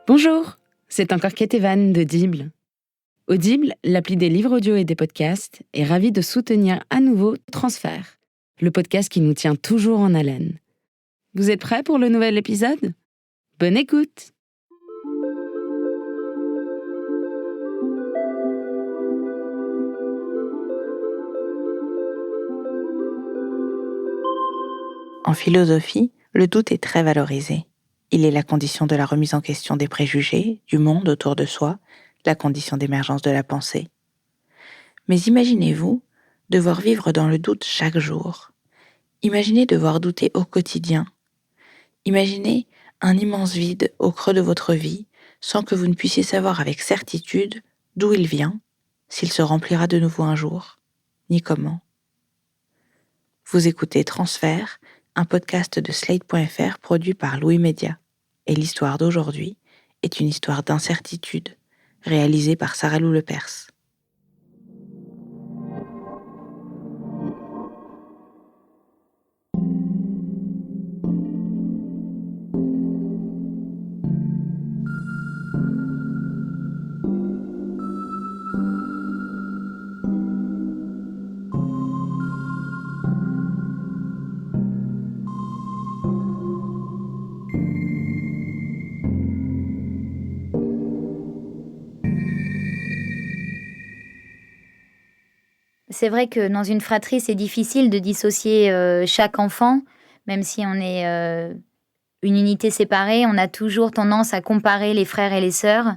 Bonjour, c'est encore Kate Evan d'Audible. Audible, l'appli des livres audio et des podcasts, est ravie de soutenir à nouveau Transfert, le podcast qui nous tient toujours en haleine. Vous êtes prêts pour le nouvel épisode ? Bonne écoute! En philosophie, le doute est très valorisé. Il est la condition de la remise en question des préjugés, du monde autour de soi, la condition d'émergence de la pensée. Mais imaginez-vous devoir vivre dans le doute chaque jour. Imaginez devoir douter au quotidien. Imaginez un immense vide au creux de votre vie sans que vous ne puissiez savoir avec certitude d'où il vient, s'il se remplira de nouveau un jour, ni comment. Vous écoutez Transfert, un podcast de Slate.fr produit par Louis Média. Et l'histoire d'aujourd'hui est une histoire d'incertitude, réalisée par Sarah Lou Lepers. C'est vrai que dans une fratrie, c'est difficile de dissocier chaque enfant, même si on est une unité séparée, on a toujours tendance à comparer les frères et les sœurs.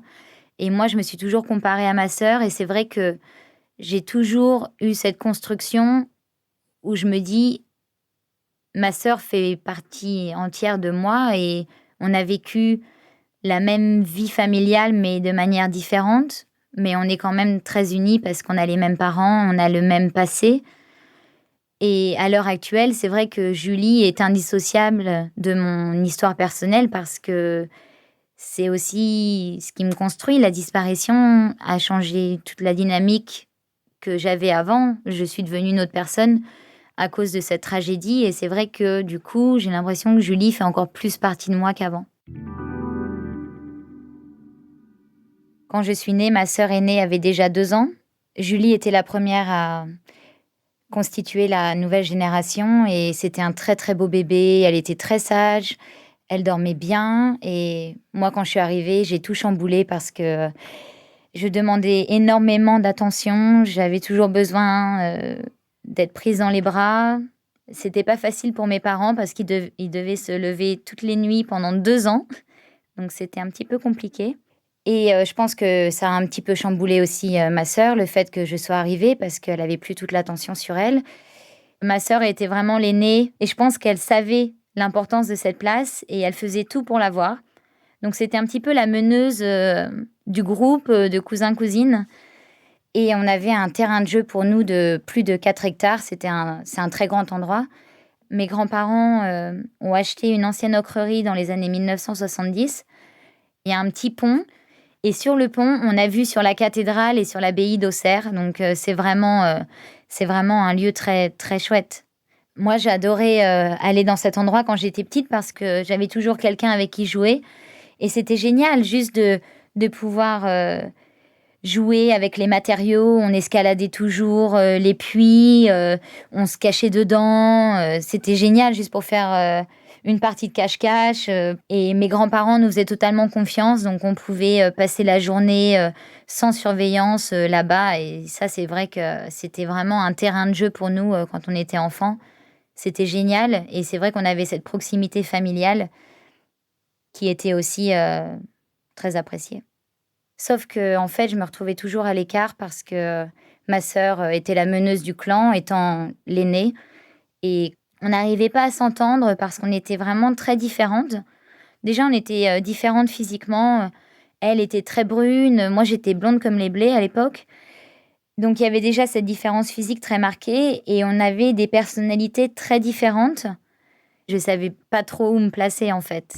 Et moi, je me suis toujours comparée à ma sœur, et c'est vrai que j'ai toujours eu cette construction où je me dis, ma sœur fait partie entière de moi, et on a vécu la même vie familiale, mais de manière différente. Mais on est quand même très unis parce qu'on a les mêmes parents, on a le même passé. Et à l'heure actuelle, c'est vrai que Julie est indissociable de mon histoire personnelle parce que c'est aussi ce qui me construit. La disparition a changé toute la dynamique que j'avais avant. Je suis devenue une autre personne à cause de cette tragédie, et c'est vrai que du coup, j'ai l'impression que Julie fait encore plus partie de moi qu'avant. Quand je suis née, ma sœur aînée avait déjà 2 ans. Julie était la première à constituer la nouvelle génération, et c'était un très très beau bébé. Elle était très sage, elle dormait bien, et moi, quand je suis arrivée, j'ai tout chamboulé parce que je demandais énormément d'attention. J'avais toujours besoin d'être prise dans les bras. C'était pas facile pour mes parents parce qu'ils devaient se lever toutes les nuits pendant 2 ans, donc c'était un petit peu compliqué. Et je pense que ça a un petit peu chamboulé aussi ma sœur, le fait que je sois arrivée, parce qu'elle avait plus toute l'attention sur elle. Ma sœur était vraiment l'aînée, et je pense qu'elle savait l'importance de cette place et elle faisait tout pour l'avoir. Donc c'était un petit peu la meneuse du groupe de cousins-cousines. Et on avait un terrain de jeu pour nous de plus de 4 hectares. C'est un très grand endroit. Mes grands-parents ont acheté une ancienne ocrerie dans les années 1970. Il y a un petit pont. Et sur le pont, on a vue sur la cathédrale et sur l'abbaye d'Auxerre. Donc c'est vraiment un lieu très, très chouette. Moi, j'adorais aller dans cet endroit quand j'étais petite parce que j'avais toujours quelqu'un avec qui jouer. Et c'était génial juste de pouvoir jouer avec les matériaux. On escaladait toujours les puits, on se cachait dedans. C'était génial juste pour faire une partie de cache-cache. Et mes grands-parents nous faisaient totalement confiance, donc on pouvait passer la journée sans surveillance là-bas. Et ça, c'est vrai que c'était vraiment un terrain de jeu pour nous quand on était enfants. C'était génial, et c'est vrai qu'on avait cette proximité familiale qui était aussi très appréciée. Sauf que, en fait, je me retrouvais toujours à l'écart parce que ma sœur était la meneuse du clan, étant l'aînée, et on n'arrivait pas à s'entendre parce qu'on était vraiment très différentes. Déjà, on était différentes physiquement. Elle était très brune, moi j'étais blonde comme les blés à l'époque. Donc il y avait déjà cette différence physique très marquée, et on avait des personnalités très différentes. Je savais pas trop où me placer, en fait.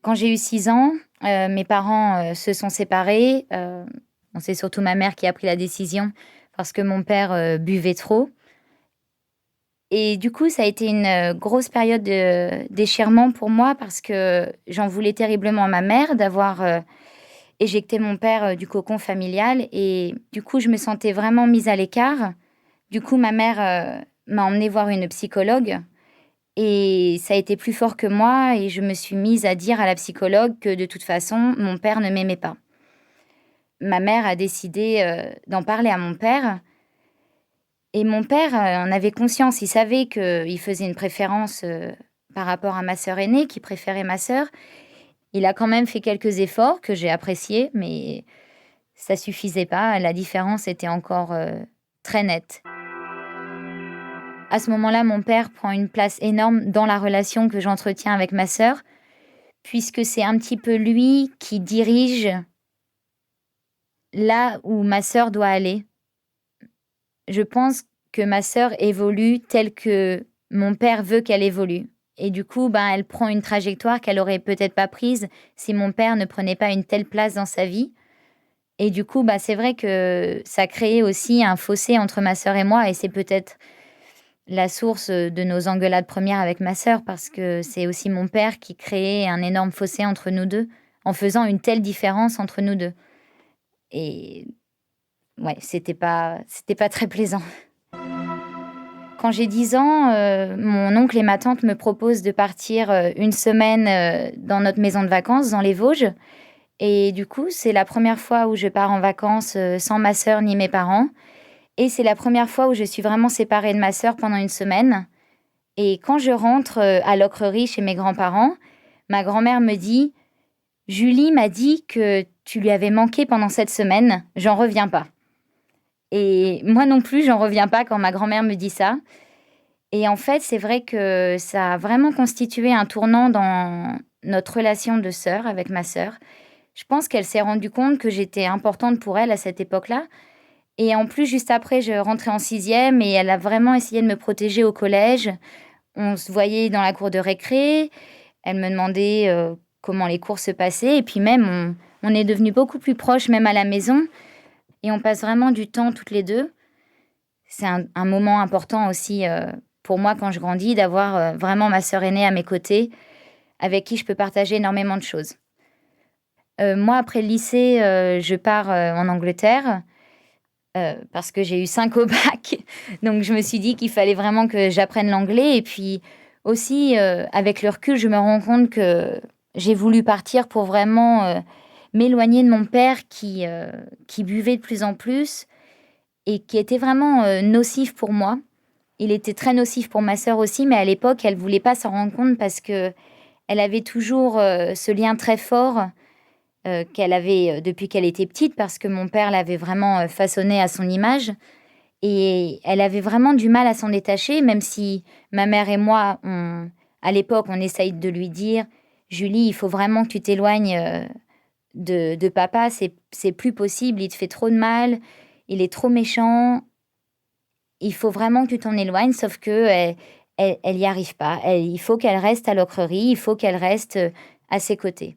Quand j'ai eu 6 ans, mes parents se sont séparés. Bon, c'est surtout ma mère qui a pris la décision parce que mon père buvait trop. Et du coup, ça a été une grosse période de déchirement pour moi parce que j'en voulais terriblement à ma mère d'avoir éjecté mon père du cocon familial. Et du coup, je me sentais vraiment mise à l'écart. Du coup, ma mère m'a emmenée voir une psychologue. Et ça a été plus fort que moi et je me suis mise à dire à la psychologue que de toute façon, mon père ne m'aimait pas. Ma mère a décidé d'en parler à mon père. Et mon père en avait conscience, il savait qu'il faisait une préférence par rapport à ma sœur aînée, qu'il préférait ma sœur. Il a quand même fait quelques efforts que j'ai appréciés, mais ça suffisait pas. La différence était encore très nette. À ce moment-là, mon père prend une place énorme dans la relation que j'entretiens avec ma sœur, puisque c'est un petit peu lui qui dirige là où ma sœur doit aller. Je pense que ma sœur évolue telle que mon père veut qu'elle évolue. Et du coup, elle prend une trajectoire qu'elle aurait peut-être pas prise si mon père ne prenait pas une telle place dans sa vie. Et du coup, c'est vrai que ça créait aussi un fossé entre ma sœur et moi, et c'est peut-être la source de nos engueulades premières avec ma sœur, parce que c'est aussi mon père qui créait un énorme fossé entre nous deux, en faisant une telle différence entre nous deux. Et ouais, c'était pas très plaisant. Quand j'ai 10 ans, mon oncle et ma tante me proposent de partir une semaine dans notre maison de vacances dans les Vosges. Et du coup, c'est la première fois où je pars en vacances sans ma sœur ni mes parents. Et c'est la première fois où je suis vraiment séparée de ma sœur pendant une semaine. Et quand je rentre à Lochrerie chez mes grands-parents, ma grand-mère me dit « Julie m'a dit que tu lui avais manqué pendant cette semaine, j'en reviens pas. » Et moi non plus, j'en reviens pas quand ma grand-mère me dit ça. Et en fait, c'est vrai que ça a vraiment constitué un tournant dans notre relation de sœur avec ma sœur. Je pense qu'elle s'est rendue compte que j'étais importante pour elle à cette époque-là. Et en plus, juste après, je rentrais en 6e et elle a vraiment essayé de me protéger au collège. On se voyait dans la cour de récré. Elle me demandait comment les cours se passaient. Et puis même, on est devenus beaucoup plus proches, même à la maison. Et on passe vraiment du temps toutes les deux. C'est un moment important aussi pour moi quand je grandis, d'avoir vraiment ma sœur aînée à mes côtés, avec qui je peux partager énormément de choses. Moi, après le lycée, je pars en Angleterre parce que j'ai eu 5 au bac. Donc je me suis dit qu'il fallait vraiment que j'apprenne l'anglais. Et puis aussi, avec le recul, je me rends compte que j'ai voulu partir pour vraiment m'éloigner de mon père qui buvait de plus en plus et qui était vraiment nocif pour moi. Il était très nocif pour ma sœur aussi, mais à l'époque, elle voulait pas s'en rendre compte parce que elle avait toujours ce lien très fort qu'elle avait depuis qu'elle était petite, parce que mon père l'avait vraiment façonnée à son image. Et elle avait vraiment du mal à s'en détacher, même si ma mère et moi, à l'époque, on essaye de lui dire « Julie, il faut vraiment que tu t'éloignes de papa, c'est plus possible, il te fait trop de mal, il est trop méchant, il faut vraiment que tu t'en éloignes », sauf que elle y arrive pas. Il faut qu'elle reste à Lochrerie, il faut qu'elle reste à ses côtés.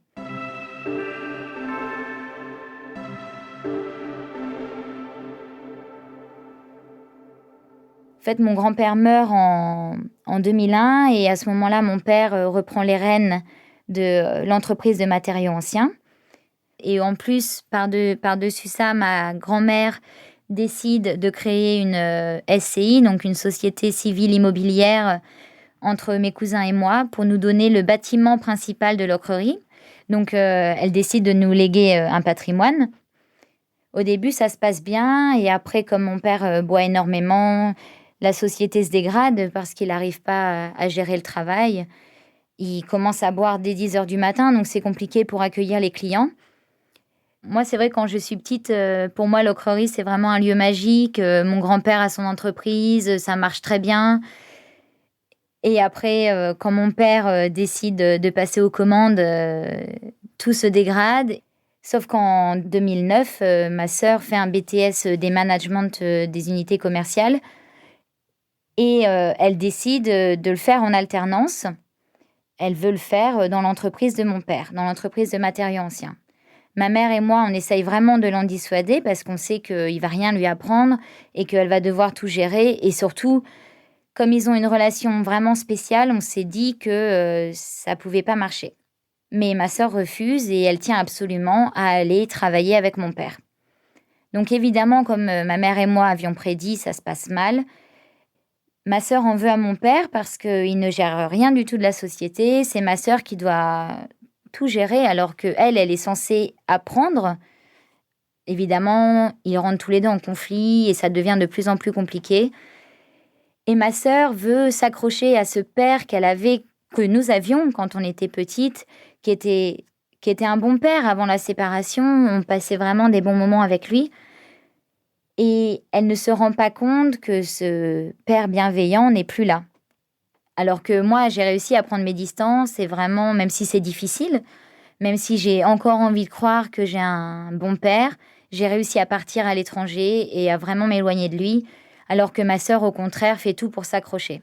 En fait, mon grand-père meurt en 2001 et à ce moment-là, mon père reprend les rênes de l'entreprise de matériaux anciens. Et en plus, par-dessus ça, ma grand-mère décide de créer une SCI, donc une société civile immobilière, entre mes cousins et moi, pour nous donner le bâtiment principal de Lochrerie. Donc, elle décide de nous léguer un patrimoine. Au début, ça se passe bien, et après, comme mon père boit énormément, la société se dégrade parce qu'il n'arrive pas à gérer le travail. Il commence à boire dès 10h du matin, donc c'est compliqué pour accueillir les clients. Moi, c'est vrai, quand je suis petite, pour moi, Lochrerie, c'est vraiment un lieu magique. Mon grand-père a son entreprise, ça marche très bien. Et après, quand mon père décide de passer aux commandes, tout se dégrade. Sauf qu'en 2009, ma sœur fait un BTS des management des unités commerciales. Et elle décide de le faire en alternance. Elle veut le faire dans l'entreprise de mon père, dans l'entreprise de matériaux anciens. Ma mère et moi, on essaye vraiment de l'en dissuader parce qu'on sait qu'il va rien lui apprendre et qu'elle va devoir tout gérer. Et surtout, comme ils ont une relation vraiment spéciale, on s'est dit que ça pouvait pas marcher. Mais ma sœur refuse et elle tient absolument à aller travailler avec mon père. Donc évidemment, comme ma mère et moi avions prédit, ça se passe mal. Ma sœur en veut à mon père parce qu'il ne gère rien du tout de la société. C'est ma sœur qui doit tout gérer alors qu'elle, elle est censée apprendre. Évidemment, ils rentrent tous les deux en conflit et ça devient de plus en plus compliqué. Et ma sœur veut s'accrocher à ce père que nous avions quand on était petite, qui était un bon père avant la séparation. On passait vraiment des bons moments avec lui. Et elle ne se rend pas compte que ce père bienveillant n'est plus là. Alors que moi, j'ai réussi à prendre mes distances et vraiment, même si c'est difficile, même si j'ai encore envie de croire que j'ai un bon père, j'ai réussi à partir à l'étranger et à vraiment m'éloigner de lui, alors que ma sœur, au contraire, fait tout pour s'accrocher.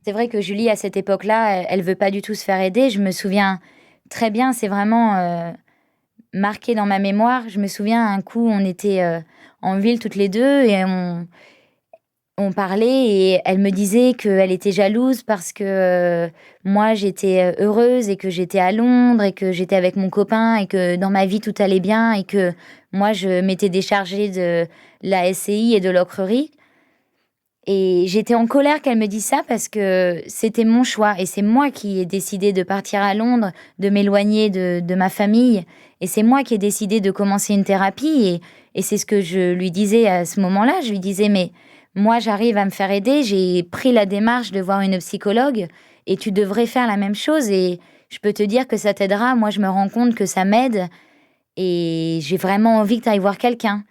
C'est vrai que Julie, à cette époque-là, elle veut pas du tout se faire aider. Je me souviens très bien, c'est vraiment marqué dans ma mémoire. Je me souviens, un coup, on était en ville toutes les deux et on parlait et elle me disait qu'elle était jalouse parce que moi, j'étais heureuse et que j'étais à Londres et que j'étais avec mon copain et que dans ma vie, tout allait bien et que moi, je m'étais déchargée de la SCI et de l'ocrerie. Et j'étais en colère qu'elle me dise ça parce que c'était mon choix et c'est moi qui ai décidé de partir à Londres, de m'éloigner de ma famille et c'est moi qui ai décidé de commencer une thérapie et c'est ce que je lui disais à ce moment-là. Je lui disais, mais moi j'arrive à me faire aider, j'ai pris la démarche de voir une psychologue et tu devrais faire la même chose et je peux te dire que ça t'aidera. Moi je me rends compte que ça m'aide et j'ai vraiment envie que tu ailles voir quelqu'un.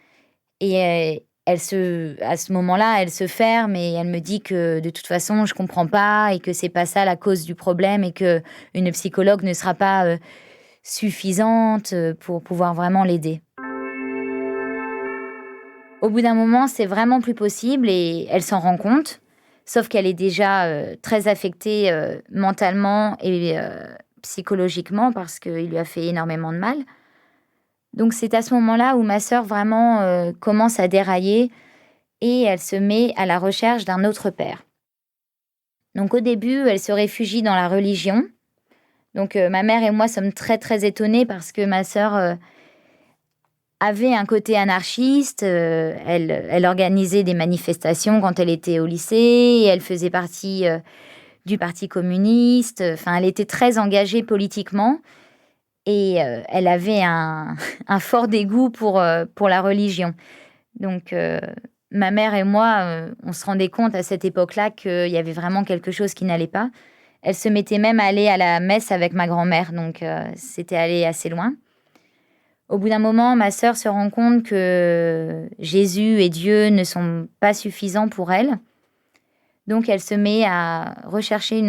Et à ce moment-là, elle se ferme et elle me dit que de toute façon, je comprends pas et que c'est pas ça la cause du problème et que une psychologue ne sera pas suffisante pour pouvoir vraiment l'aider. Au bout d'un moment, c'est vraiment plus possible et elle s'en rend compte, sauf qu'elle est déjà très affectée mentalement et psychologiquement parce qu'il lui a fait énormément de mal. Donc c'est à ce moment-là où ma sœur vraiment commence à dérailler et elle se met à la recherche d'un autre père. Donc au début, elle se réfugie dans la religion. Donc ma mère et moi sommes très très étonnés parce que ma sœur avait un côté anarchiste. Elle organisait des manifestations quand elle était au lycée. Et elle faisait partie du Parti communiste. Enfin, elle était très engagée politiquement. Et elle avait un fort dégoût pour la religion. Donc, ma mère et moi, on se rendait compte à cette époque-là qu'il y avait vraiment quelque chose qui n'allait pas. Elle se mettait même à aller à la messe avec ma grand-mère, donc c'était aller assez loin. Au bout d'un moment, ma sœur se rend compte que Jésus et Dieu ne sont pas suffisants pour elle. Donc, elle se met à rechercher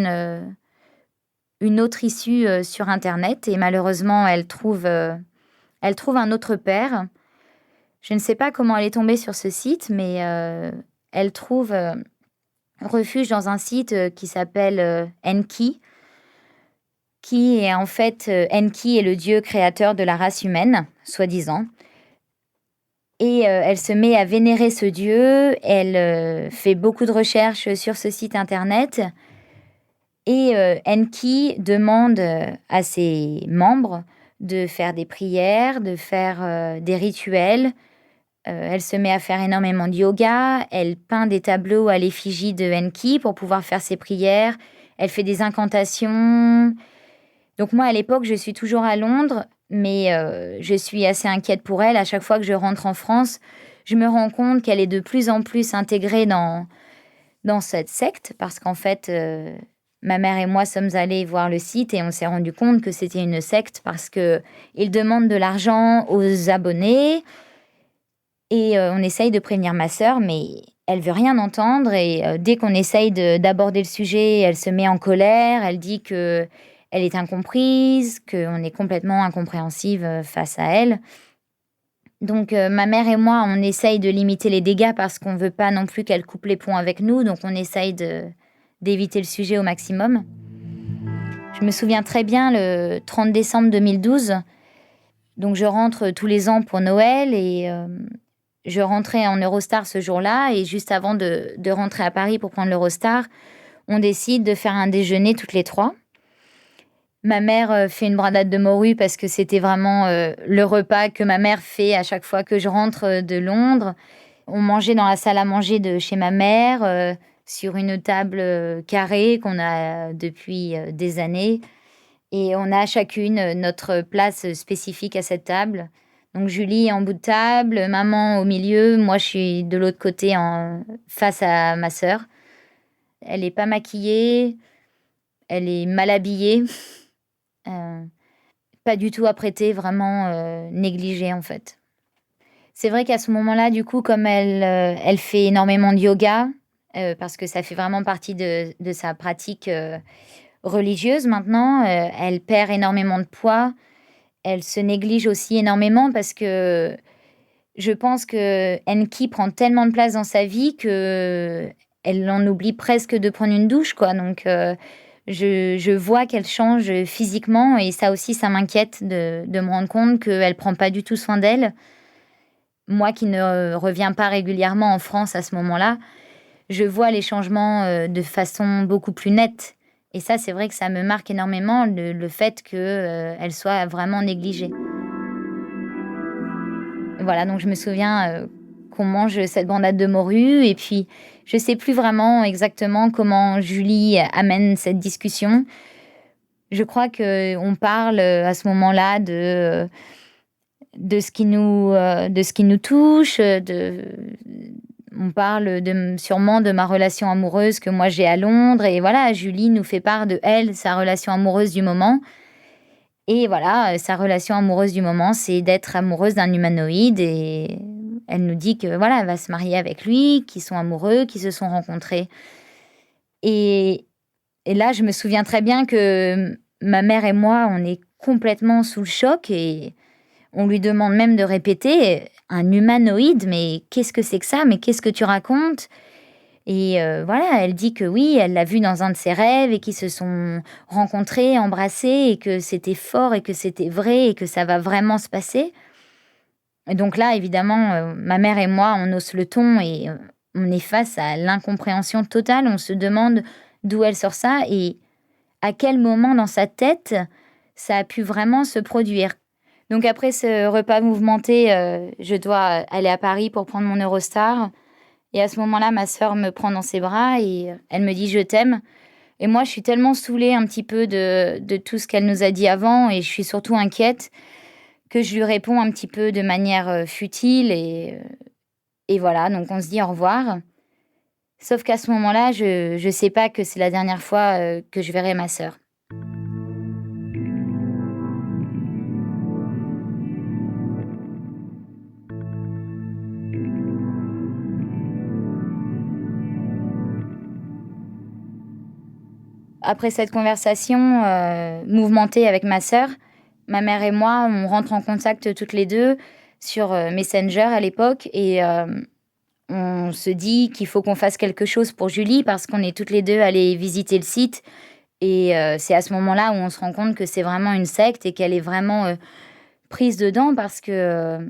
une autre issue sur Internet et malheureusement, elle trouve un autre père. Je ne sais pas comment elle est tombée sur ce site, mais elle trouve refuge dans un site qui s'appelle Enki, qui est en fait Enki est le dieu créateur de la race humaine, soi-disant. Et elle se met à vénérer ce dieu. Elle fait beaucoup de recherches sur ce site internet. Et Enki demande à ses membres de faire des prières, de faire des rituels. Elle se met à faire énormément de yoga. Elle peint des tableaux à l'effigie de Enki pour pouvoir faire ses prières. Elle fait des incantations. Donc moi, à l'époque, je suis toujours à Londres, mais je suis assez inquiète pour elle. À chaque fois que je rentre en France, je me rends compte qu'elle est de plus en plus intégrée dans cette secte parce qu'en fait... ma mère et moi sommes allés voir le site et on s'est rendu compte que c'était une secte parce qu'ils demandent de l'argent aux abonnés et on essaye de prévenir ma sœur, mais elle veut rien entendre et dès qu'on essaye d'aborder le sujet, elle se met en colère, elle dit qu'elle est incomprise, qu'on est complètement incompréhensive face à elle. Donc ma mère et moi, on essaye de limiter les dégâts parce qu'on veut pas non plus qu'elle coupe les ponts avec nous, donc on essaye d'éviter le sujet au maximum. Je me souviens très bien, le 30 décembre 2012, Donc je rentre tous les ans pour Noël et je rentrais en Eurostar ce jour-là et juste avant de rentrer à Paris pour prendre l'Eurostar, on décide de faire un déjeuner toutes les 3. Ma mère fait une bradade de morue parce que c'était vraiment le repas que ma mère fait à chaque fois que je rentre de Londres. On mangeait dans la salle à manger de chez ma mère, sur une table carrée qu'on a depuis des années. Et on a chacune notre place spécifique à cette table. Donc Julie est en bout de table, maman au milieu, moi je suis de l'autre côté face à ma sœur. Elle n'est pas maquillée, elle est mal habillée, pas du tout apprêtée, vraiment négligée en fait. C'est vrai qu'à ce moment-là, du coup, comme elle fait énormément de yoga, parce que ça fait vraiment partie de sa pratique religieuse maintenant, elle perd énormément de poids. Elle se néglige aussi énormément parce que je pense que Enki prend tellement de place dans sa vie que elle en oublie presque de prendre une douche, quoi. Donc, je vois qu'elle change physiquement et ça aussi, ça m'inquiète de me rendre compte qu'elle prend pas du tout soin d'elle. Moi qui ne reviens pas régulièrement en France à ce moment-là, je vois les changements de façon beaucoup plus nette. Et ça, c'est vrai que ça me marque énormément, le fait qu'elle soit vraiment négligée. Voilà, donc je me souviens qu'on mange cette bandade de morue et puis je sais plus vraiment exactement comment Julie amène cette discussion. Je crois qu'on parle à ce moment-là de ce qui nous touche, on parle sûrement de ma relation amoureuse que moi j'ai à Londres et voilà, Julie nous fait part de elle, sa relation amoureuse du moment. Et voilà, sa relation amoureuse du moment, c'est d'être amoureuse d'un humanoïde et elle nous dit que voilà, elle va se marier avec lui, qu'ils sont amoureux, qu'ils se sont rencontrés. Et, et là, je me souviens très bien que ma mère et moi, on est complètement sous le choc et on lui demande même de répéter un humanoïde, mais qu'est-ce que c'est que ça? Mais qu'est-ce que tu racontes? Et voilà, elle dit que oui, elle l'a vu dans un de ses rêves et qu'ils se sont rencontrés, embrassés et que c'était fort et que c'était vrai et que ça va vraiment se passer. Et donc là, évidemment, ma mère et moi, on hausse le ton et on est face à l'incompréhension totale. On se demande d'où elle sort ça et à quel moment dans sa tête ça a pu vraiment se produire. Donc après ce repas mouvementé, je dois aller à Paris pour prendre mon Eurostar. Et à ce moment-là, ma sœur me prend dans ses bras et elle me dit: «Je t'aime». Et moi, je suis tellement saoulée un petit peu de tout ce qu'elle nous a dit avant et je suis surtout inquiète que je lui réponds un petit peu de manière futile et voilà, donc on se dit au revoir. Sauf qu'à ce moment-là, je sais pas que c'est la dernière fois que je verrai ma sœur. Après cette conversation mouvementée avec ma sœur, ma mère et moi, on rentre en contact toutes les deux sur Messenger à l'époque et on se dit qu'il faut qu'on fasse quelque chose pour Julie parce qu'on est toutes les deux allées visiter le site et c'est à ce moment-là où on se rend compte que c'est vraiment une secte et qu'elle est vraiment prise dedans parce que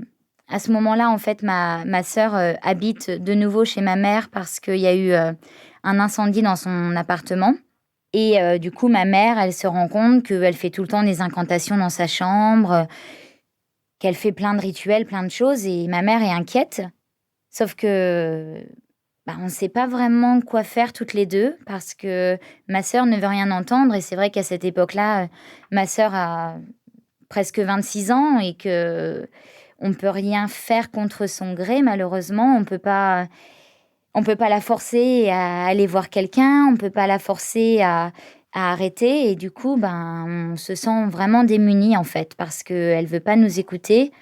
à ce moment-là, en fait, ma sœur habite de nouveau chez ma mère parce qu'il y a eu un incendie dans son appartement. Et du coup, ma mère, elle se rend compte qu'elle fait tout le temps des incantations dans sa chambre, qu'elle fait plein de rituels, plein de choses et ma mère est inquiète. Sauf que, on ne sait pas vraiment quoi faire toutes les 2 parce que ma sœur ne veut rien entendre et c'est vrai qu'à cette époque-là, ma sœur a presque 26 ans et qu'on ne peut rien faire contre son gré malheureusement. On peut pas la forcer à aller voir quelqu'un, on peut pas la forcer à arrêter et du coup, on se sent vraiment démunis, en fait, parce qu'elle veut pas nous écouter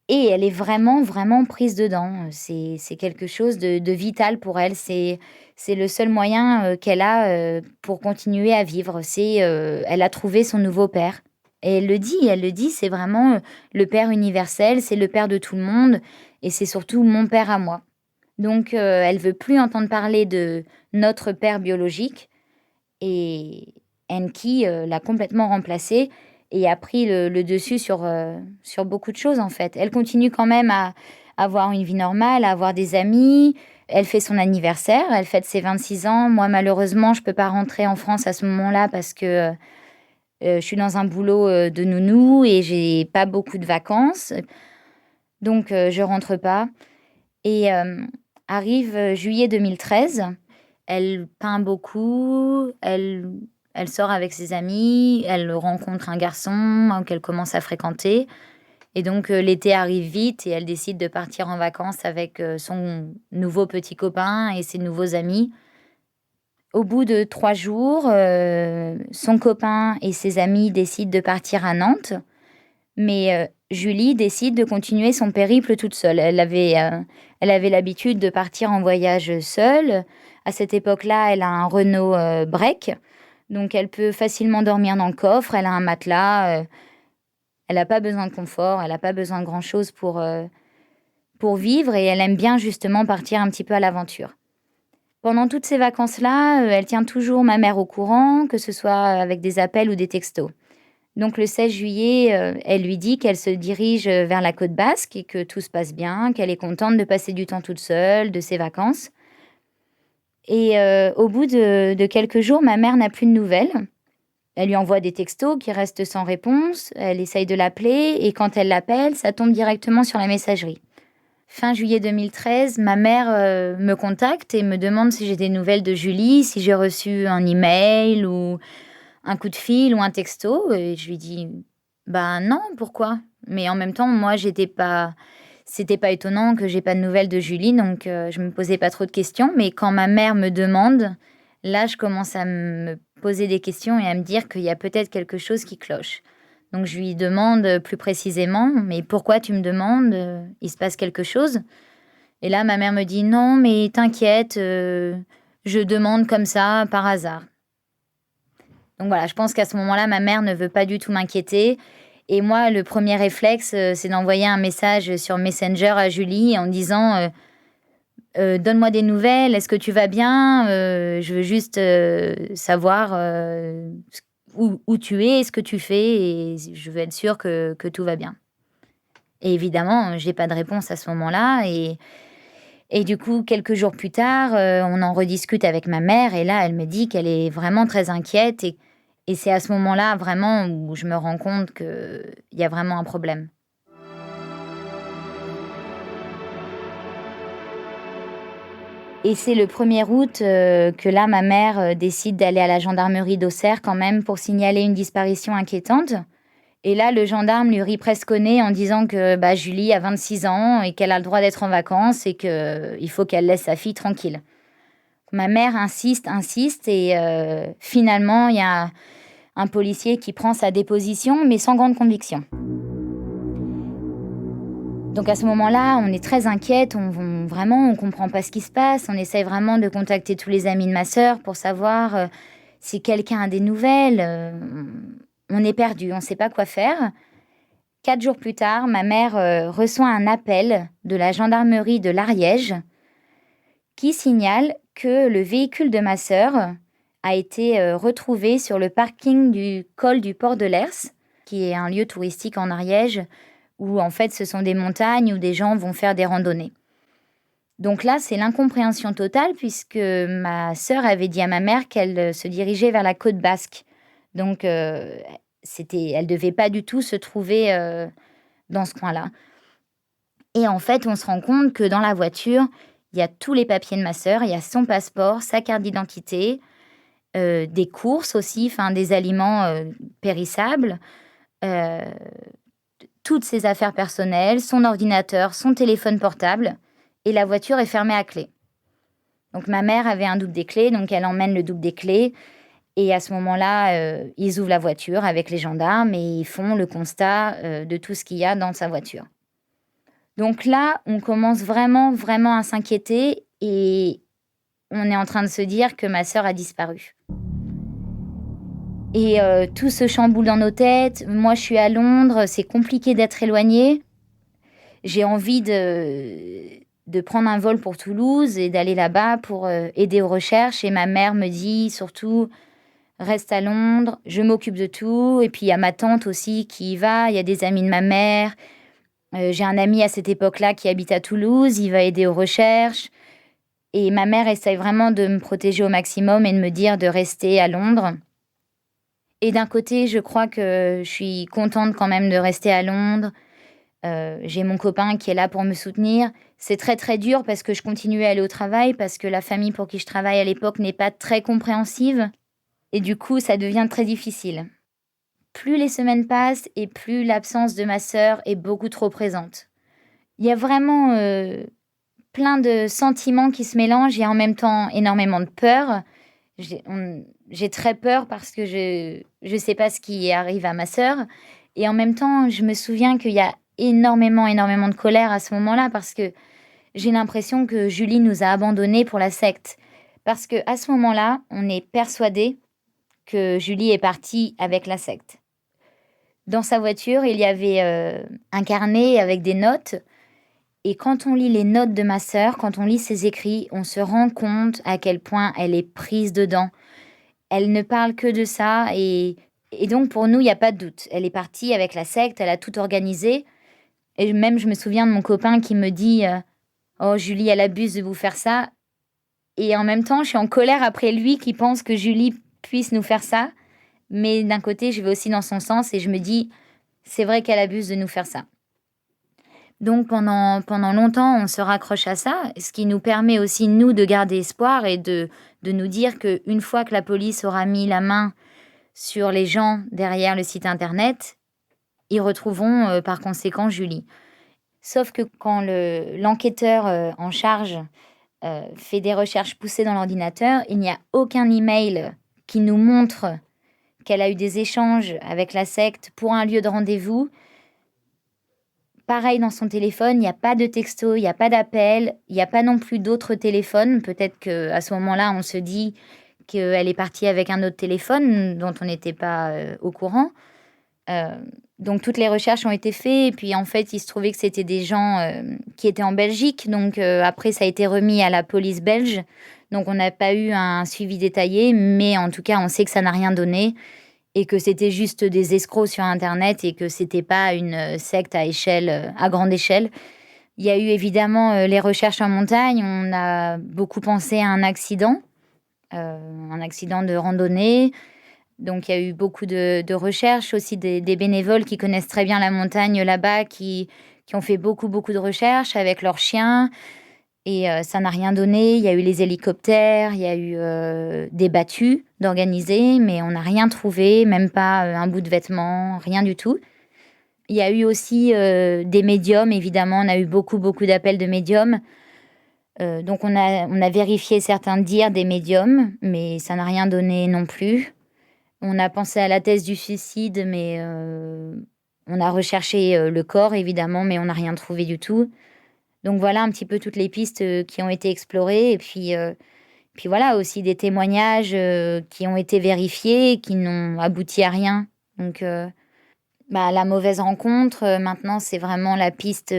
et elle est vraiment, vraiment prise dedans. C'est quelque chose de vital pour elle. C'est le seul moyen, qu'elle a, pour continuer à vivre. Elle a trouvé son nouveau père et elle le dit, c'est vraiment, le père universel, c'est le père de tout le monde et c'est surtout mon père à moi. Donc, elle veut plus entendre parler de notre père biologique et Enki l'a complètement remplacé et a pris le dessus sur beaucoup de choses, en fait. Elle continue quand même à avoir une vie normale, à avoir des amis. Elle fait son anniversaire, elle fête ses 26 ans. Moi, malheureusement, je peux pas rentrer en France à ce moment-là parce que je suis dans un boulot de nounou et j'ai pas beaucoup de vacances. Donc, je rentre pas. Et arrive juillet 2013. Elle peint beaucoup, elle sort avec ses amis, elle rencontre un garçon qu'elle commence à fréquenter. Et donc, l'été arrive vite et elle décide de partir en vacances avec son nouveau petit copain et ses nouveaux amis. Au bout de 3 jours, son copain et ses amis décident de partir à Nantes. Mais Julie décide de continuer son périple toute seule. Elle avait l'habitude de partir en voyage seule. À cette époque-là, elle a un Renault Break, donc elle peut facilement dormir dans le coffre. Elle a un matelas. Elle n'a pas besoin de confort. Elle n'a pas besoin de grand-chose pour vivre. Et elle aime bien justement partir un petit peu à l'aventure. Pendant toutes ces vacances-là, elle tient toujours ma mère au courant, que ce soit avec des appels ou des textos. Donc le 16 juillet, elle lui dit qu'elle se dirige vers la côte basque et que tout se passe bien, qu'elle est contente de passer du temps toute seule, de ses vacances. Et au bout de quelques jours, ma mère n'a plus de nouvelles. Elle lui envoie des textos qui restent sans réponse. Elle essaye de l'appeler et quand elle l'appelle, ça tombe directement sur la messagerie. Fin juillet 2013, ma mère me contacte et me demande si j'ai des nouvelles de Julie, si j'ai reçu un email ou un coup de fil ou un texto. Et je lui dis, bah non, pourquoi? Mais en même temps, moi, c'était pas étonnant que j'ai pas de nouvelles de Julie, donc je me posais pas trop de questions. Mais quand ma mère me demande, là, je commence à me poser des questions et à me dire qu'il y a peut-être quelque chose qui cloche. Donc je lui demande plus précisément, mais pourquoi tu me demandes? Il se passe quelque chose? Et là, ma mère me dit, non, mais t'inquiète, je demande comme ça, par hasard. Donc voilà, je pense qu'à ce moment-là, ma mère ne veut pas du tout m'inquiéter. Et moi, le premier réflexe, c'est d'envoyer un message sur Messenger à Julie en disant donne-moi des nouvelles, est-ce que tu vas bien? Je veux juste savoir où tu es, ce que tu fais, et je veux être sûre que tout va bien. Et évidemment, j'ai pas de réponse à ce moment-là. Et du coup, quelques jours plus tard, on en rediscute avec ma mère. Et là, elle me dit qu'elle est vraiment très inquiète. Et c'est à ce moment-là, vraiment, où je me rends compte qu'il y a vraiment un problème. Et c'est le 1er août que là, ma mère décide d'aller à la gendarmerie d'Auxerre quand même pour signaler une disparition inquiétante. Et là, le gendarme lui rit presque au nez en disant que Julie a 26 ans et qu'elle a le droit d'être en vacances et qu'il faut qu'elle laisse sa fille tranquille. Ma mère insiste et finalement, il y a un policier qui prend sa déposition, mais sans grande conviction. Donc à ce moment-là, on est très inquiète, on comprend pas ce qui se passe, on essaye vraiment de contacter tous les amis de ma sœur pour savoir si quelqu'un a des nouvelles. On est perdu, on sait pas quoi faire. 4 jours plus tard, ma mère reçoit un appel de la gendarmerie de l'Ariège qui signale que le véhicule de ma sœur a été retrouvé sur le parking du col du Port de l'Hers, qui est un lieu touristique en Ariège, où en fait ce sont des montagnes où des gens vont faire des randonnées. Donc là, c'est l'incompréhension totale puisque ma sœur avait dit à ma mère qu'elle se dirigeait vers la côte basque. Donc elle devait pas du tout se trouver dans ce coin-là. Et en fait, on se rend compte que dans la voiture, il y a tous les papiers de ma sœur, il y a son passeport, sa carte d'identité, des courses aussi, des aliments périssables, toutes ses affaires personnelles, son ordinateur, son téléphone portable, et la voiture est fermée à clé. Donc ma mère avait un double des clés, donc elle emmène le double des clés, et à ce moment-là, ils ouvrent la voiture avec les gendarmes et ils font le constat de tout ce qu'il y a dans sa voiture. Donc là, on commence vraiment, vraiment à s'inquiéter et on est en train de se dire que ma sœur a disparu. Et tout se chamboule dans nos têtes. Moi, je suis à Londres, c'est compliqué d'être éloignée. J'ai envie de prendre un vol pour Toulouse et d'aller là-bas pour aider aux recherches. Et ma mère me dit surtout, reste à Londres, je m'occupe de tout. Et puis il y a ma tante aussi qui y va, il y a des amis de ma mère. J'ai un ami à cette époque-là qui habite à Toulouse, il va aider aux recherches. Et ma mère essaye vraiment de me protéger au maximum et de me dire de rester à Londres. Et d'un côté, je crois que je suis contente quand même de rester à Londres. J'ai mon copain qui est là pour me soutenir. C'est très, très dur parce que je continue à aller au travail, parce que la famille pour qui je travaille à l'époque n'est pas très compréhensive. Et du coup, ça devient très difficile. Plus les semaines passent et plus l'absence de ma sœur est beaucoup trop présente. Il y a vraiment plein de sentiments qui se mélangent et en même temps énormément de peur. J'ai très peur parce que je sais pas ce qui arrive à ma sœur et en même temps, je me souviens qu'il y a énormément, énormément de colère à ce moment-là parce que j'ai l'impression que Julie nous a abandonnés pour la secte. Parce qu'à ce moment-là, on est persuadés que Julie est partie avec la secte. Dans sa voiture, il y avait un carnet avec des notes. Et quand on lit les notes de ma sœur, quand on lit ses écrits, on se rend compte à quel point elle est prise dedans. Elle ne parle que de ça et donc pour nous, il n'y a pas de doute. Elle est partie avec la secte, elle a tout organisé. Et même, je me souviens de mon copain qui me dit Oh, Julie, elle abuse de vous faire ça. Et en même temps, je suis en colère après lui qui pense que Julie puisse nous faire ça. Mais d'un côté, je vais aussi dans son sens et je me dis C'est vrai qu'elle abuse de nous faire ça. Donc pendant longtemps, on se raccroche à ça, ce qui nous permet aussi, nous, de garder espoir et de nous dire qu'une fois que la police aura mis la main sur les gens derrière le site internet, ils retrouveront par conséquent Julie. Sauf que quand l'enquêteur en charge fait des recherches poussées dans l'ordinateur, il n'y a aucun email qui nous montre qu'elle a eu des échanges avec la secte pour un lieu de rendez-vous. Pareil dans son téléphone, il n'y a pas de texto, il n'y a pas d'appel, il n'y a pas non plus d'autres téléphones. Peut-être qu'à ce moment-là, on se dit qu'elle est partie avec un autre téléphone dont on n'était pas au courant. Donc toutes les recherches ont été faites et puis en fait, il se trouvait que c'était des gens qui étaient en Belgique. Donc après, ça a été remis à la police belge. Donc on n'a pas eu un suivi détaillé, mais en tout cas, on sait que ça n'a rien donné. Et que c'était juste des escrocs sur internet et que c'était pas une secte à grande échelle. Il y a eu évidemment les recherches en montagne. On a beaucoup pensé à un accident de randonnée. Donc il y a eu beaucoup de recherches, aussi des bénévoles qui connaissent très bien la montagne là-bas, qui ont fait beaucoup, beaucoup de recherches avec leurs chiens. Et ça n'a rien donné. Il y a eu les hélicoptères, il y a eu des battues d'organiser, mais on n'a rien trouvé, même pas un bout de vêtement, rien du tout. Il y a eu aussi des médiums, évidemment. On a eu beaucoup, beaucoup d'appels de médiums. Donc on a vérifié certains dires des médiums, mais ça n'a rien donné non plus. On a pensé à la thèse du suicide, mais on a recherché le corps, évidemment, mais on n'a rien trouvé du tout. Donc voilà un petit peu toutes les pistes qui ont été explorées et puis voilà aussi des témoignages qui ont été vérifiés et qui n'ont abouti à rien. Donc la mauvaise rencontre, maintenant, c'est vraiment la piste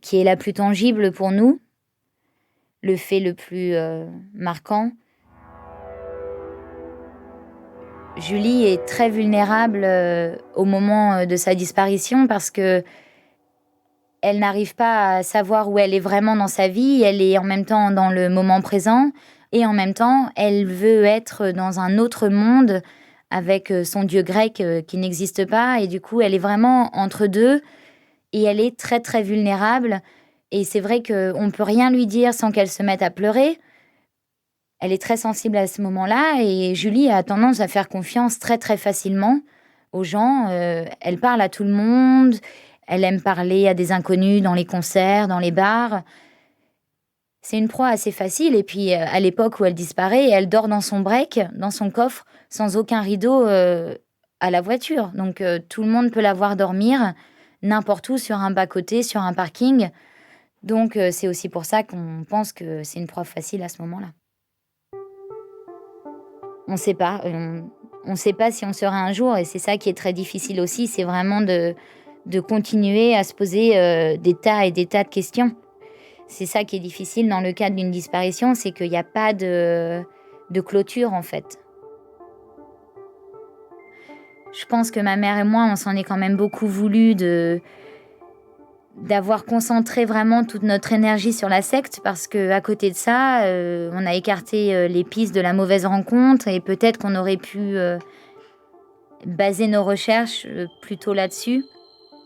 qui est la plus tangible pour nous, le fait le plus marquant. Julie est très vulnérable au moment de sa disparition parce que elle n'arrive pas à savoir où elle est vraiment dans sa vie. Elle est en même temps dans le moment présent et en même temps, elle veut être dans un autre monde avec son dieu grec qui n'existe pas. Et du coup, elle est vraiment entre deux et elle est très, très vulnérable. Et c'est vrai qu'on ne peut rien lui dire sans qu'elle se mette à pleurer. Elle est très sensible à ce moment-là et Julie a tendance à faire confiance très, très facilement aux gens. Elle parle à tout le monde. Elle aime parler à des inconnus dans les concerts, dans les bars. C'est une proie assez facile. Et puis, à l'époque où elle disparaît, elle dort dans son break, dans son coffre, sans aucun rideau à la voiture. Donc, tout le monde peut la voir dormir n'importe où, sur un bas-côté, sur un parking. Donc, c'est aussi pour ça qu'on pense que c'est une proie facile à ce moment-là. On ne sait pas. On ne sait pas si on sera un jour. Et c'est ça qui est très difficile aussi. C'est vraiment de continuer à se poser des tas et des tas de questions. C'est ça qui est difficile dans le cadre d'une disparition, c'est qu'il n'y a pas de clôture en fait. Je pense que ma mère et moi, on s'en est quand même beaucoup voulu d'avoir concentré vraiment toute notre énergie sur la secte parce qu'à côté de ça, on a écarté les pistes de la mauvaise rencontre et peut-être qu'on aurait pu baser nos recherches plutôt là-dessus.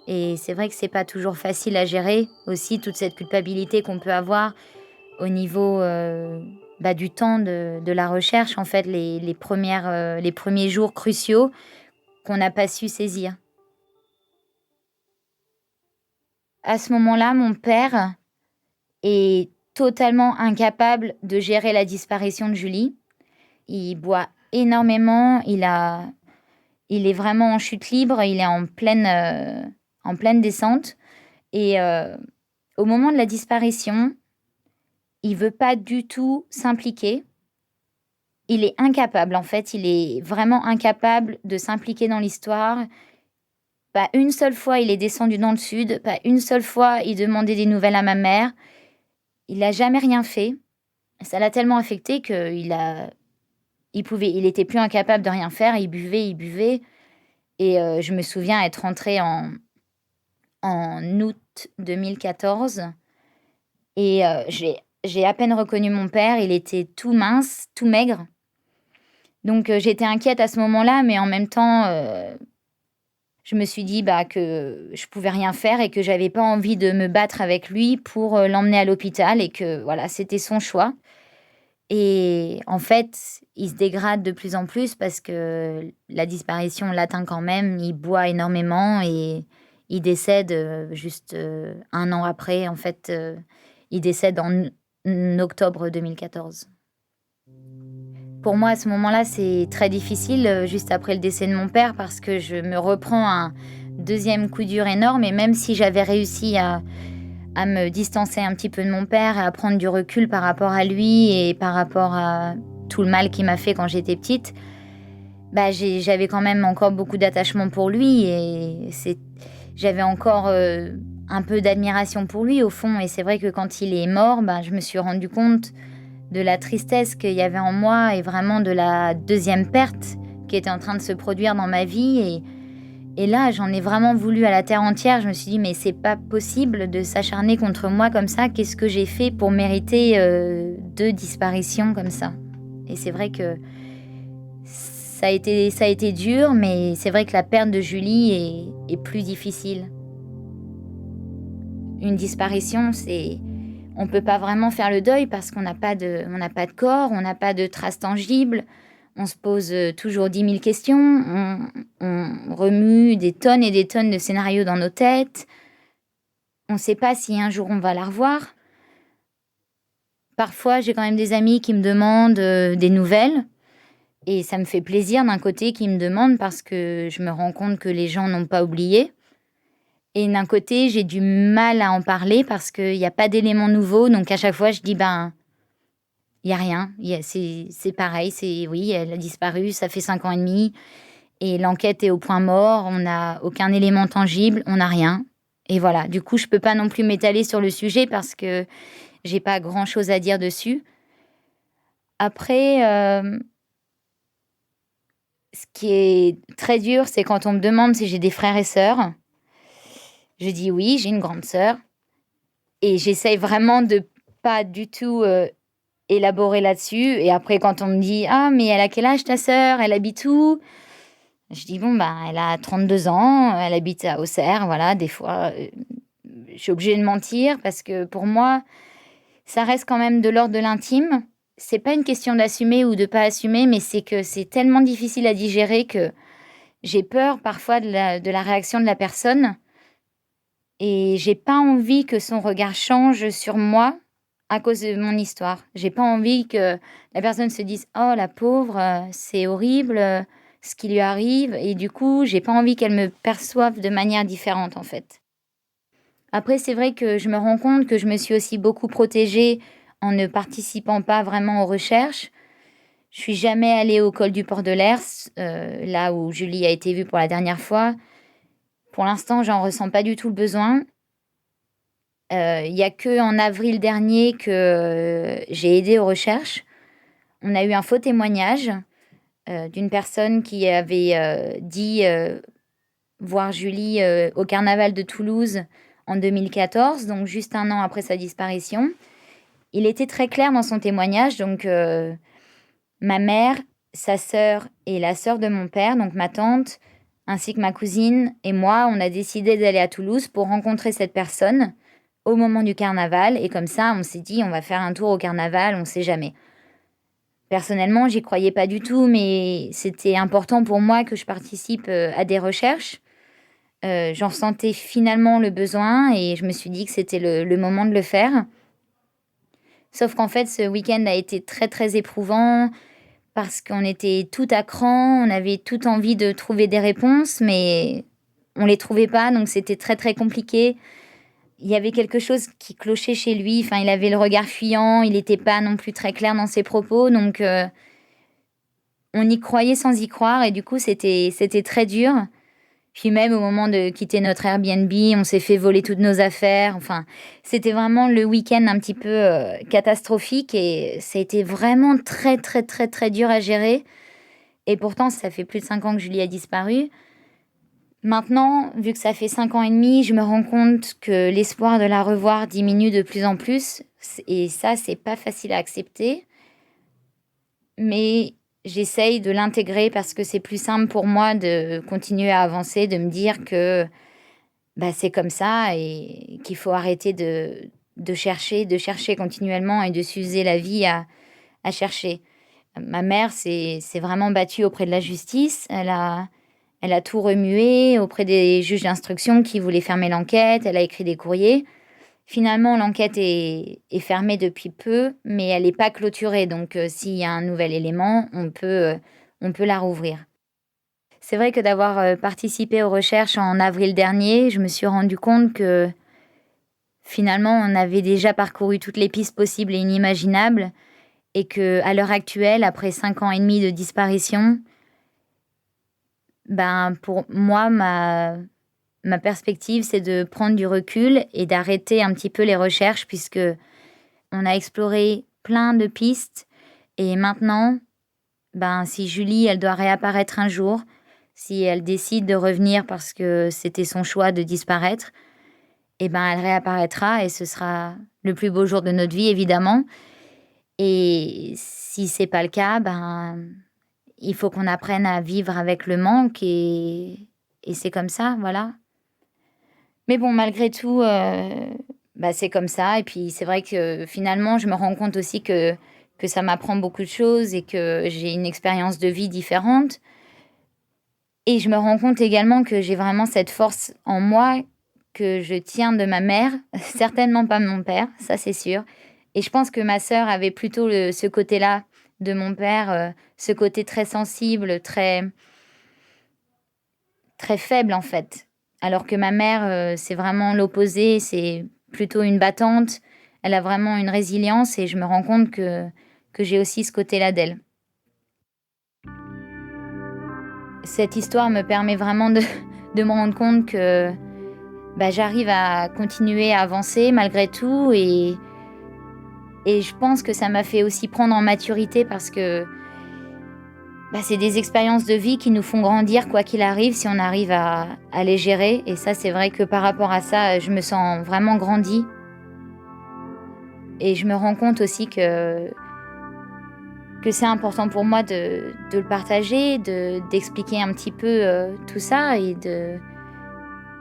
Et c'est vrai que c'est pas toujours facile à gérer aussi, toute cette culpabilité qu'on peut avoir au niveau du temps de la recherche, en fait, les premiers jours cruciaux qu'on n'a pas su saisir. À ce moment-là, mon père est totalement incapable de gérer la disparition de Julie. Il boit énormément, il est vraiment en chute libre, il est en pleine descente et au moment de la disparition, il veut pas du tout s'impliquer. Il est incapable, en fait, il est vraiment incapable de s'impliquer dans l'histoire. Pas une seule fois, il est descendu dans le sud, pas une seule fois, il demandait des nouvelles à ma mère. Il a jamais rien fait. Ça l'a tellement affecté il était plus incapable de rien faire, il buvait et je me souviens être rentrée en août 2014 et j'ai à peine reconnu mon père, il était tout mince, tout maigre. Donc j'étais inquiète à ce moment-là, mais en même temps, je me suis dit, que je pouvais rien faire et que j'avais pas envie de me battre avec lui pour, l'emmener à l'hôpital et que voilà, c'était son choix. Et en fait, il se dégrade de plus en plus parce que la disparition l'atteint quand même. Il boit énormément et il décède, juste, 1 an après. En fait, il décède en octobre 2014. Pour moi, à ce moment-là, c'est très difficile, juste après le décès de mon père parce que je me reprends un deuxième coup dur énorme et même si j'avais réussi à me distancer un petit peu de mon père, à prendre du recul par rapport à lui et par rapport à tout le mal qu'il m'a fait quand j'étais petite, j'avais quand même encore beaucoup d'attachement pour lui et j'avais encore un peu d'admiration pour lui au fond. Et c'est vrai que quand il est mort, je me suis rendu compte de la tristesse qu'il y avait en moi et vraiment de la deuxième perte qui était en train de se produire dans ma vie. Et là, j'en ai vraiment voulu à la terre entière. Je me suis dit, mais c'est pas possible de s'acharner contre moi comme ça. Qu'est-ce que j'ai fait pour mériter 2 disparitions comme ça? Et c'est vrai que ça a été dur, mais c'est vrai que la perte de Julie est plus difficile. Une disparition, on peut pas vraiment faire le deuil parce qu'on n'a pas de corps, on n'a pas de traces tangibles. On se pose toujours 10 000 questions, on remue des tonnes et des tonnes de scénarios dans nos têtes. On ne sait pas si un jour on va la revoir. Parfois, j'ai quand même des amis qui me demandent des nouvelles. Et ça me fait plaisir d'un côté qu'ils me demandent parce que je me rends compte que les gens n'ont pas oublié. Et d'un côté, j'ai du mal à en parler parce qu'il n'y a pas d'éléments nouveaux. Donc à chaque fois, je dis, il y a rien, c'est pareil, oui, elle a disparu, ça fait 5 ans et demi et l'enquête est au point mort, on n'a aucun élément tangible, on n'a rien et voilà. Du coup, je peux pas non plus m'étaler sur le sujet parce que j'ai pas grand-chose à dire dessus. Après, ce qui est très dur, c'est quand on me demande si j'ai des frères et sœurs. Je dis: «Oui, j'ai une grande sœur» et j'essaye vraiment de pas du tout, élaborer là-dessus et après quand on me dit: «Ah mais elle a quel âge ta sœur? Elle habite où?» Je dis: «Bon, elle a 32 ans, elle habite à Auxerre», voilà. Des fois, je suis obligée de mentir parce que pour moi, ça reste quand même de l'ordre de l'intime. C'est pas une question d'assumer ou de pas assumer, mais c'est que c'est tellement difficile à digérer que j'ai peur parfois de la réaction de la personne et j'ai pas envie que son regard change sur moi à cause de mon histoire. J'ai pas envie que la personne se dise: «Oh la pauvre, c'est horrible, ce qui lui arrive» et du coup, j'ai pas envie qu'elle me perçoive de manière différente, en fait. Après, c'est vrai que je me rends compte que je me suis aussi beaucoup protégée en ne participant pas vraiment aux recherches. Je suis jamais allée au col du Port de l'Hers, là où Julie a été vue pour la dernière fois. Pour l'instant, j'en ressens pas du tout le besoin. Il y a qu'en avril dernier que j'ai aidé aux recherches. On a eu un faux témoignage, d'une personne qui avait dit voir Julie au carnaval de Toulouse en 2014, donc juste 1 an après sa disparition. Il était très clair dans son témoignage, donc ma mère, sa sœur et la sœur de mon père, donc ma tante, ainsi que ma cousine et moi, on a décidé d'aller à Toulouse pour rencontrer cette personne au moment du carnaval. Et comme ça, on s'est dit, on va faire un tour au carnaval, on ne sait jamais. Personnellement, j'y croyais pas du tout, mais c'était important pour moi que je participe à des recherches. J'en ressentais finalement le besoin et je me suis dit que c'était le moment de le faire. Sauf qu'en fait, ce week-end a été très, très éprouvant parce qu'on était tout à cran, on avait toute envie de trouver des réponses, mais on les trouvait pas, donc c'était très, très compliqué. Il y avait quelque chose qui clochait chez lui, enfin, il avait le regard fuyant, il n'était pas non plus très clair dans ses propos, donc on y croyait sans y croire et du coup, c'était très dur. Puis même au moment de quitter notre Airbnb, on s'est fait voler toutes nos affaires. Enfin, c'était vraiment le week-end un petit peu catastrophique et ça a été vraiment très, très, très, très dur à gérer. Et pourtant, ça fait plus de 5 ans que Julie a disparu. Maintenant, vu que ça fait 5 ans et demi, je me rends compte que l'espoir de la revoir diminue de plus en plus. Et ça, c'est pas facile à accepter. Mais j'essaye de l'intégrer parce que c'est plus simple pour moi de continuer à avancer, de me dire que bah, c'est comme ça et qu'il faut arrêter de chercher continuellement et de s'user la vie à chercher. Ma mère s'est vraiment battue auprès de la justice. Elle a tout remué auprès des juges d'instruction qui voulaient fermer l'enquête. Elle a écrit des courriers. Finalement, l'enquête est fermée depuis peu, mais elle n'est pas clôturée. Donc, s'il y a un nouvel élément, on peut la rouvrir. C'est vrai que d'avoir participé aux recherches en avril dernier, je me suis rendu compte que finalement, on avait déjà parcouru toutes les pistes possibles et inimaginables, et que à l'heure actuelle, après 5 ans et demi de disparition, ben pour moi, ma perspective, c'est de prendre du recul et d'arrêter un petit peu les recherches puisque on a exploré plein de pistes et maintenant, ben, si Julie, elle doit réapparaître un jour, si elle décide de revenir parce que c'était son choix de disparaître, eh ben, elle réapparaîtra et ce sera le plus beau jour de notre vie, évidemment. Et si c'est pas le cas, ben, il faut qu'on apprenne à vivre avec le manque et c'est comme ça, voilà. Mais bon, malgré tout, bah, c'est comme ça et puis c'est vrai que finalement, je me rends compte aussi que ça m'apprend beaucoup de choses et que j'ai une expérience de vie différente et je me rends compte également que j'ai vraiment cette force en moi que je tiens de ma mère, certainement pas de mon père, ça c'est sûr et je pense que ma sœur avait plutôt ce côté-là de mon père, ce côté très sensible, très très faible en fait. Alors que ma mère, c'est vraiment l'opposé, c'est plutôt une battante. Elle a vraiment une résilience et je me rends compte que j'ai aussi ce côté-là d'elle. Cette histoire me permet vraiment de me rendre compte que bah, j'arrive à continuer à avancer malgré tout et je pense que ça m'a fait aussi prendre en maturité parce que bah, c'est des expériences de vie qui nous font grandir quoi qu'il arrive si on arrive à les gérer. Et ça, c'est vrai que par rapport à ça, je me sens vraiment grandie. Et je me rends compte aussi que c'est important pour moi de le partager, d'expliquer un petit peu tout ça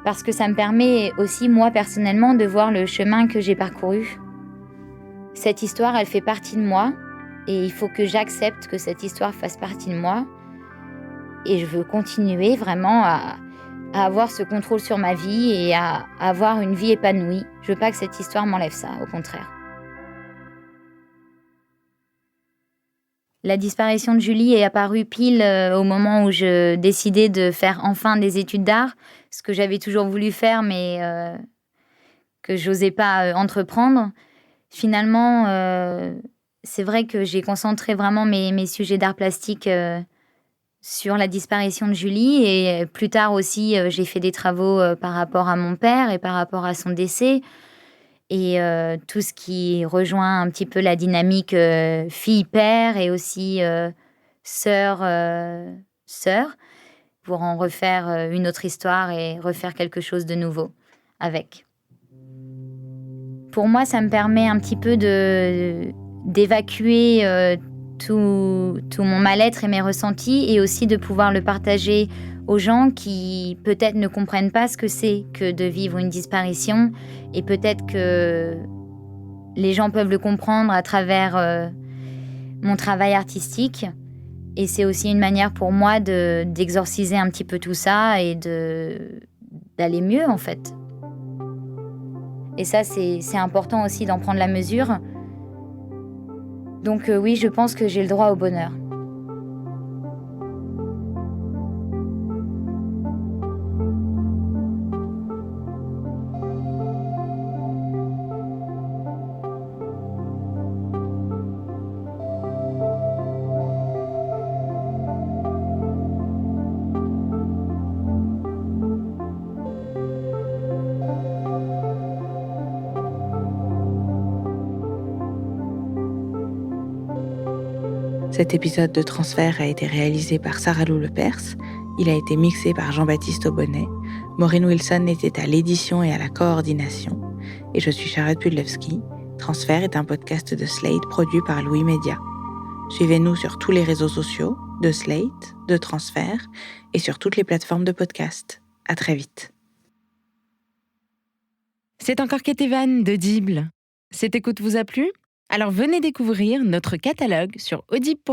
parce que ça me permet aussi, moi, personnellement, de voir le chemin que j'ai parcouru. Cette histoire, elle fait partie de moi. Et il faut que j'accepte que cette histoire fasse partie de moi. Et je veux continuer vraiment à avoir ce contrôle sur ma vie et à avoir une vie épanouie. Je veux pas que cette histoire m'enlève ça, au contraire. La disparition de Julie est apparue pile au moment où je décidais de faire enfin des études d'art, ce que j'avais toujours voulu faire mais que j'osais pas entreprendre. Finalement, c'est vrai que j'ai concentré vraiment mes sujets d'art plastique sur la disparition de Julie et plus tard aussi, j'ai fait des travaux par rapport à mon père et par rapport à son décès et tout ce qui rejoint un petit peu la dynamique fille-père et aussi sœur pour en refaire une autre histoire et refaire quelque chose de nouveau avec. Pour moi, ça me permet un petit peu d'évacuer tout mon mal-être et mes ressentis, et aussi de pouvoir le partager aux gens qui peut-être ne comprennent pas ce que c'est que de vivre une disparition, et peut-être que les gens peuvent le comprendre à travers mon travail artistique. Et c'est aussi une manière pour moi d'exorciser un petit peu tout ça et d'aller mieux, en fait. Et ça, c'est important aussi d'en prendre la mesure. Donc oui, je pense que j'ai le droit au bonheur. Cet épisode de Transfert a été réalisé par Sarah Lou Lepers. Il a été mixé par Jean-Baptiste Aubonnet. Maureen Wilson était à l'édition et à la coordination. Et je suis Charlotte Pudlewski. Transfert est un podcast de Slate produit par Louis Média. Suivez-nous sur tous les réseaux sociaux de Slate, de Transfert et sur toutes les plateformes de podcast. À très vite. C'est encore Ketevan d'Audible. Cette écoute vous a plu ? Alors venez découvrir notre catalogue sur audible.fr.